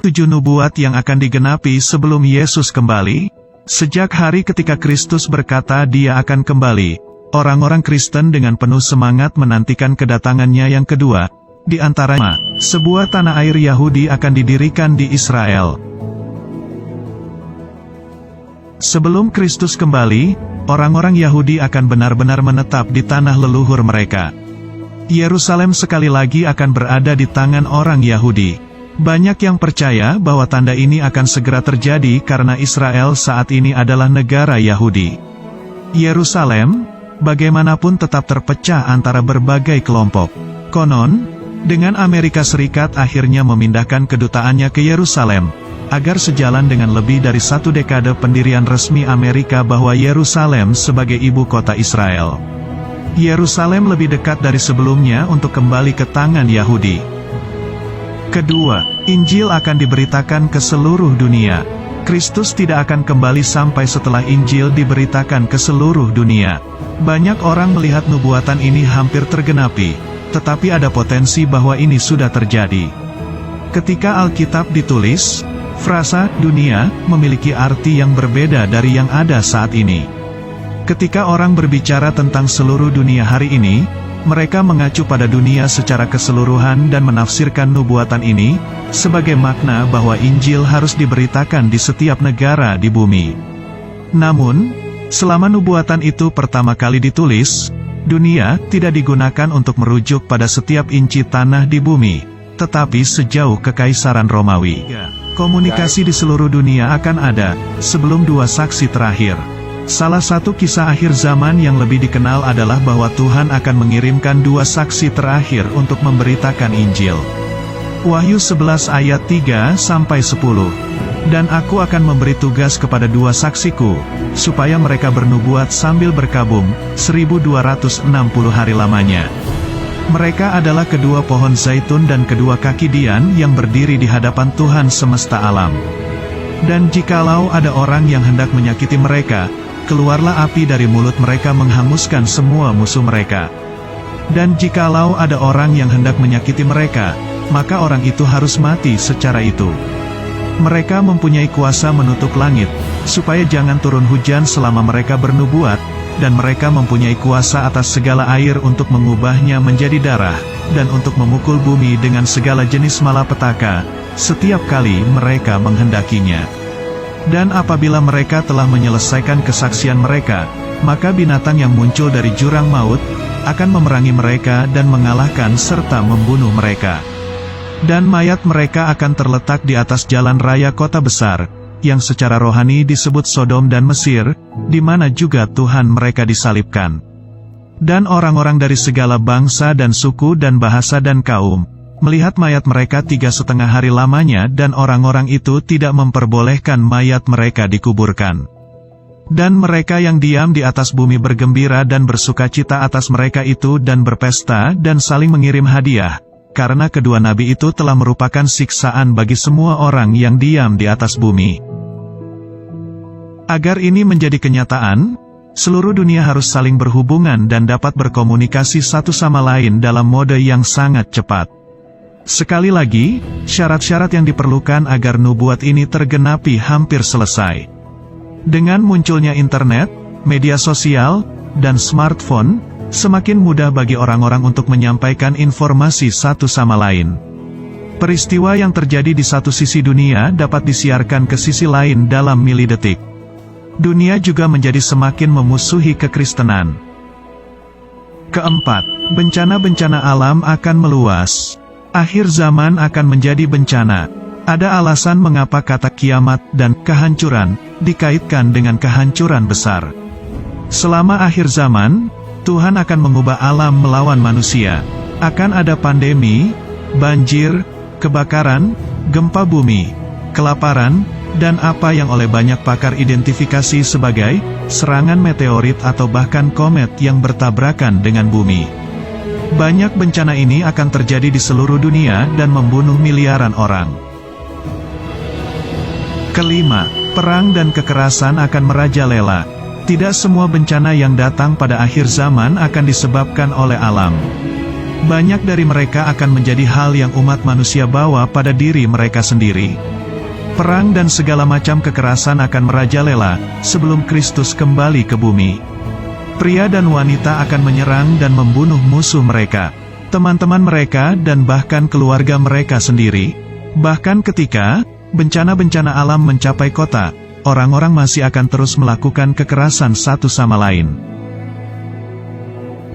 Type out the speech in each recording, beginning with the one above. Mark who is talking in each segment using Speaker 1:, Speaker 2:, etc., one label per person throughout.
Speaker 1: 7 nubuat yang akan digenapi sebelum Yesus kembali. Sejak hari ketika Kristus berkata Dia akan kembali, orang-orang Kristen dengan penuh semangat menantikan kedatangannya yang kedua. Di antaranya, sebuah tanah air Yahudi akan didirikan di Israel. Sebelum Kristus kembali, orang-orang Yahudi akan benar-benar menetap di tanah leluhur mereka. Yerusalem sekali lagi akan berada di tangan orang Yahudi. Banyak yang percaya bahwa tanda ini akan segera terjadi karena Israel saat ini adalah negara Yahudi. Yerusalem, bagaimanapun tetap terpecah antara berbagai kelompok. Konon, dengan Amerika Serikat akhirnya memindahkan kedutaannya ke Yerusalem, agar sejalan dengan lebih dari 1 dekade pendirian resmi Amerika bahwa Yerusalem sebagai ibu kota Israel. Yerusalem lebih dekat dari sebelumnya untuk kembali ke tangan Yahudi. Kedua, Injil akan diberitakan ke seluruh dunia. Kristus tidak akan kembali sampai setelah Injil diberitakan ke seluruh dunia. Banyak orang melihat nubuatan ini hampir tergenapi, tetapi ada potensi bahwa ini sudah terjadi. Ketika Alkitab ditulis, frasa "dunia" memiliki arti yang berbeda dari yang ada saat ini. Ketika orang berbicara tentang seluruh dunia hari ini, mereka mengacu pada dunia secara keseluruhan dan menafsirkan nubuatan ini sebagai makna bahwa Injil harus diberitakan di setiap negara di bumi. Namun, selama nubuatan itu pertama kali ditulis, dunia tidak digunakan untuk merujuk pada setiap inci tanah di bumi, tetapi sejauh Kekaisaran Romawi. Komunikasi di seluruh dunia akan ada sebelum 2 saksi terakhir. Salah satu kisah akhir zaman yang lebih dikenal adalah bahwa Tuhan akan mengirimkan 2 saksi terakhir untuk memberitakan Injil. Wahyu 11 ayat 3-10. Dan aku akan memberi tugas kepada 2 saksiku, supaya mereka bernubuat sambil berkabung, 1260 hari lamanya. Mereka adalah kedua pohon zaitun dan kedua kaki Dian yang berdiri di hadapan Tuhan semesta alam. Dan jikalau ada orang yang hendak menyakiti mereka, keluarlah api dari mulut mereka menghanguskan semua musuh mereka. Dan jikalau ada orang yang hendak menyakiti mereka, maka orang itu harus mati secara itu. Mereka mempunyai kuasa menutup langit, supaya jangan turun hujan selama mereka bernubuat, dan mereka mempunyai kuasa atas segala air untuk mengubahnya menjadi darah, dan untuk memukul bumi dengan segala jenis malapetaka, setiap kali mereka menghendakinya. Dan apabila mereka telah menyelesaikan kesaksian mereka, maka binatang yang muncul dari jurang maut akan memerangi mereka dan mengalahkan serta membunuh mereka. Dan mayat mereka akan terletak di atas jalan raya kota besar, yang secara rohani disebut Sodom dan Mesir, di mana juga Tuhan mereka disalibkan. Dan orang-orang dari segala bangsa dan suku dan bahasa dan kaum melihat mayat mereka 3,5 hari lamanya, dan orang-orang itu tidak memperbolehkan mayat mereka dikuburkan. Dan mereka yang diam di atas bumi bergembira dan bersukacita atas mereka itu dan berpesta dan saling mengirim hadiah, karena kedua nabi itu telah merupakan siksaan bagi semua orang yang diam di atas bumi. Agar ini menjadi kenyataan, seluruh dunia harus saling berhubungan dan dapat berkomunikasi satu sama lain dalam mode yang sangat cepat. Sekali lagi, syarat-syarat yang diperlukan agar nubuat ini tergenapi hampir selesai. Dengan munculnya internet, media sosial, dan smartphone, semakin mudah bagi orang-orang untuk menyampaikan informasi satu sama lain. Peristiwa yang terjadi di satu sisi dunia dapat disiarkan ke sisi lain dalam milidetik. Dunia juga menjadi semakin memusuhi kekristenan. Keempat, bencana-bencana alam akan meluas. Akhir zaman akan menjadi bencana. Ada alasan mengapa kata kiamat dan kehancuran dikaitkan dengan kehancuran besar. Selama akhir zaman, Tuhan akan mengubah alam melawan manusia. Akan ada pandemi, banjir, kebakaran, gempa bumi, kelaparan, dan apa yang oleh banyak pakar identifikasi sebagai serangan meteorit atau bahkan komet yang bertabrakan dengan bumi. Banyak bencana ini akan terjadi di seluruh dunia dan membunuh miliaran orang. Kelima, perang dan kekerasan akan merajalela. Tidak semua bencana yang datang pada akhir zaman akan disebabkan oleh alam. Banyak dari mereka akan menjadi hal yang umat manusia bawa pada diri mereka sendiri. Perang dan segala macam kekerasan akan merajalela sebelum Kristus kembali ke bumi. Pria dan wanita akan menyerang dan membunuh musuh mereka, teman-teman mereka dan bahkan keluarga mereka sendiri. Bahkan ketika bencana-bencana alam mencapai kota, orang-orang masih akan terus melakukan kekerasan satu sama lain.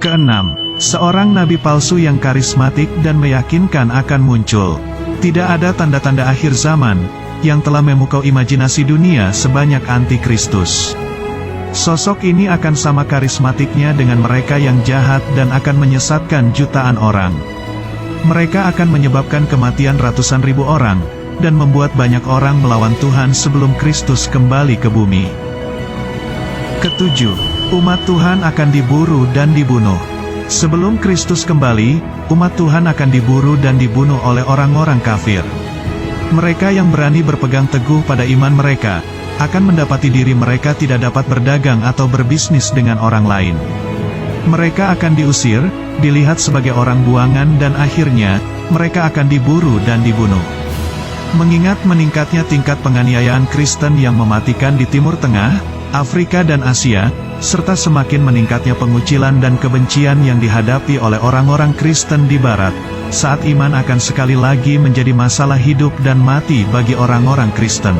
Speaker 1: Keenam, seorang nabi palsu yang karismatik dan meyakinkan akan muncul. Tidak ada tanda-tanda akhir zaman yang telah memukau imajinasi dunia sebanyak antikristus. Sosok ini akan sama karismatiknya dengan mereka yang jahat dan akan menyesatkan jutaan orang. Mereka akan menyebabkan kematian ratusan ribu orang, dan membuat banyak orang melawan Tuhan sebelum Kristus kembali ke bumi. Ketujuh, umat Tuhan akan diburu dan dibunuh. Sebelum Kristus kembali, umat Tuhan akan diburu dan dibunuh oleh orang-orang kafir. Mereka yang berani berpegang teguh pada iman mereka, akan mendapati diri mereka tidak dapat berdagang atau berbisnis dengan orang lain. Mereka akan diusir, dilihat sebagai orang buangan dan akhirnya, mereka akan diburu dan dibunuh. Mengingat meningkatnya tingkat penganiayaan Kristen yang mematikan di Timur Tengah, Afrika dan Asia, serta semakin meningkatnya pengucilan dan kebencian yang dihadapi oleh orang-orang Kristen di Barat, saat iman akan sekali lagi menjadi masalah hidup dan mati bagi orang-orang Kristen.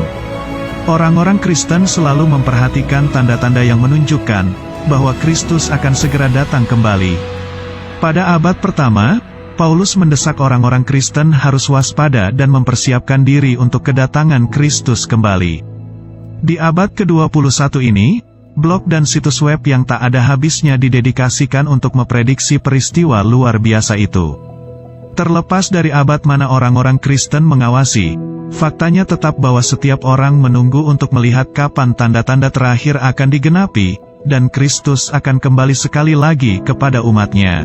Speaker 1: Orang-orang Kristen selalu memperhatikan tanda-tanda yang menunjukkan bahwa Kristus akan segera datang kembali. Pada abad pertama, Paulus mendesak orang-orang Kristen harus waspada dan mempersiapkan diri untuk kedatangan Kristus kembali. Di abad ke-21 ini, blog dan situs web yang tak ada habisnya didedikasikan untuk memprediksi peristiwa luar biasa itu. Terlepas dari abad mana orang-orang Kristen mengawasi, faktanya tetap bahwa setiap orang menunggu untuk melihat kapan tanda-tanda terakhir akan digenapi, dan Kristus akan kembali sekali lagi kepada umatnya.